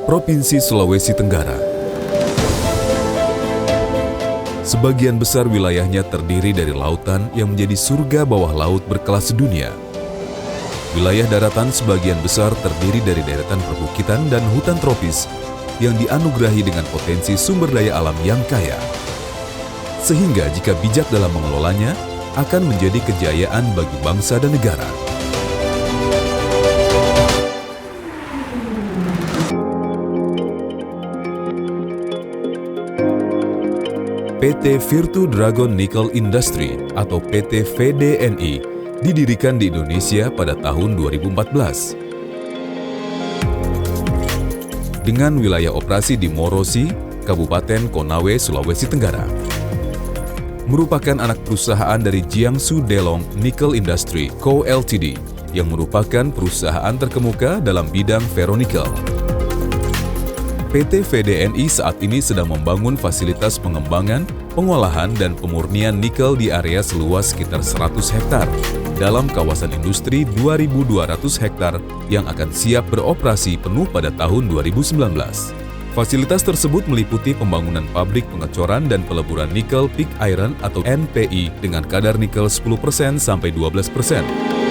Provinsi Sulawesi Tenggara. Sebagian besar wilayahnya terdiri dari lautan yang menjadi surga bawah laut berkelas dunia. Wilayah daratan sebagian besar terdiri dari deretan perbukitan dan hutan tropis yang dianugerahi dengan potensi sumber daya alam yang kaya. Sehingga jika bijak dalam mengelolanya, akan menjadi kejayaan bagi bangsa dan negara. PT Virtu Dragon Nickel Industry atau PT VDNI didirikan di Indonesia pada tahun 2014. Dengan wilayah operasi di Morosi, Kabupaten Konawe, Sulawesi Tenggara. Merupakan anak perusahaan dari Jiangsu Delong Nickel Industry Co. Ltd. yang merupakan perusahaan terkemuka dalam bidang ferronikel. PT VDNI saat ini sedang membangun fasilitas pengembangan, pengolahan, dan pemurnian nikel di area seluas sekitar 100 hektar dalam kawasan industri 2.200 hektar yang akan siap beroperasi penuh pada tahun 2019. Fasilitas tersebut meliputi pembangunan pabrik pengecoran dan peleburan nikel pig iron atau NPI dengan kadar nikel 10% sampai 12%.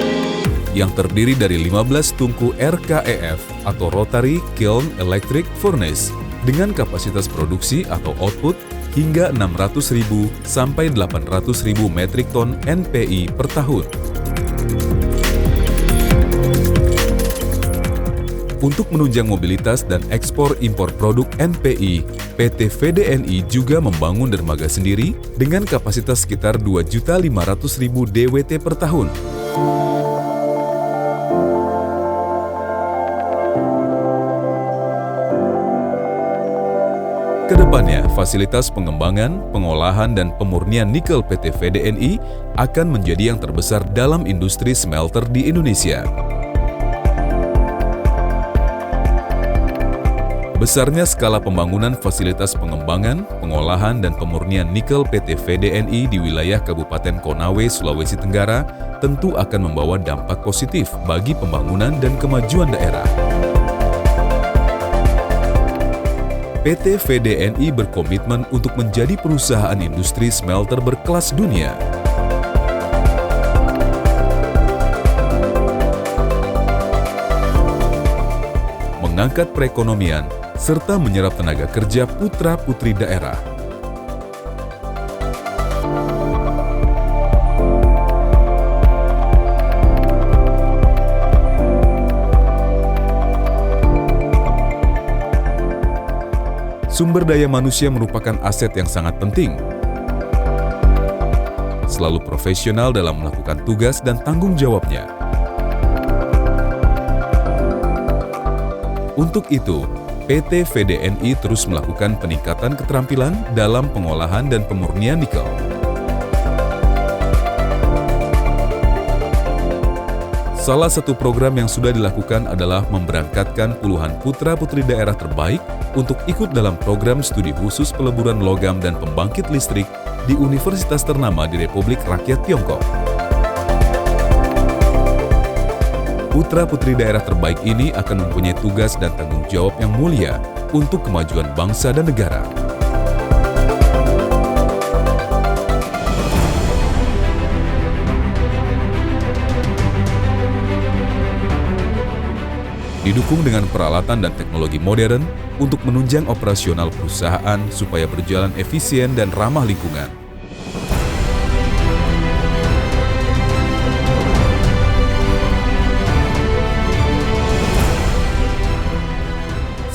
Yang terdiri dari 15 tungku RKEF atau Rotary Kiln Electric Furnace dengan kapasitas produksi atau output hingga 600.000 sampai 800.000 metrik ton NPI per tahun. Untuk menunjang mobilitas dan ekspor impor produk NPI, PT VDNI juga membangun dermaga sendiri dengan kapasitas sekitar 2.500.000 DWT per tahun. Kedepannya, fasilitas pengembangan, pengolahan, dan pemurnian nikel PT VDNI akan menjadi yang terbesar dalam industri smelter di Indonesia. Besarnya skala pembangunan fasilitas pengembangan, pengolahan, dan pemurnian nikel PT VDNI di wilayah Kabupaten Konawe, Sulawesi Tenggara tentu akan membawa dampak positif bagi pembangunan dan kemajuan daerah. PT VDNI berkomitmen untuk menjadi perusahaan industri smelter berkelas dunia. Mengangkat perekonomian, serta menyerap tenaga kerja putra-putri daerah. Sumber daya manusia merupakan aset yang sangat penting. Selalu profesional dalam melakukan tugas dan tanggung jawabnya. Untuk itu, PT VDNI terus melakukan peningkatan keterampilan dalam pengolahan dan pemurnian nikel. Salah satu program yang sudah dilakukan adalah memberangkatkan puluhan putra-putri daerah terbaik untuk ikut dalam program studi khusus peleburan logam dan pembangkit listrik di universitas ternama di Republik Rakyat Tiongkok. Putra-putri daerah terbaik ini akan mempunyai tugas dan tanggung jawab yang mulia untuk kemajuan bangsa dan negara. Didukung dengan peralatan dan teknologi modern untuk menunjang operasional perusahaan supaya berjalan efisien dan ramah lingkungan.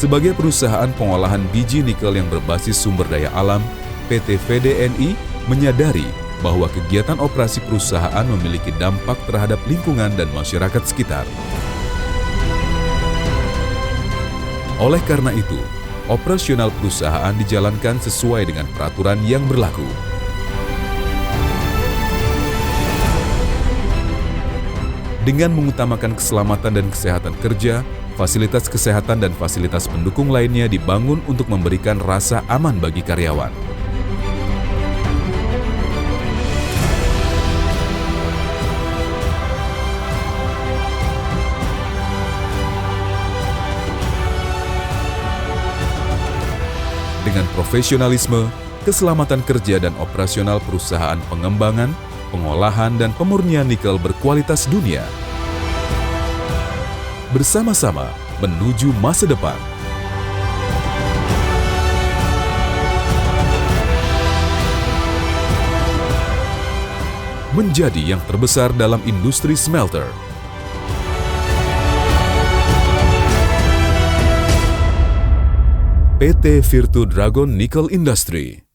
Sebagai perusahaan pengolahan biji nikel yang berbasis sumber daya alam, PT VDNI menyadari bahwa kegiatan operasi perusahaan memiliki dampak terhadap lingkungan dan masyarakat sekitar. Oleh karena itu, operasional perusahaan dijalankan sesuai dengan peraturan yang berlaku. Dengan mengutamakan keselamatan dan kesehatan kerja, fasilitas kesehatan dan fasilitas pendukung lainnya dibangun untuk memberikan rasa aman bagi karyawan. profesionalisme, keselamatan kerja dan operasional perusahaan pengembangan, pengolahan dan pemurnian nikel berkualitas dunia. Bersama-sama menuju masa depan. Menjadi yang terbesar dalam industri smelter. PT Virtu Dragon Nickel Industry.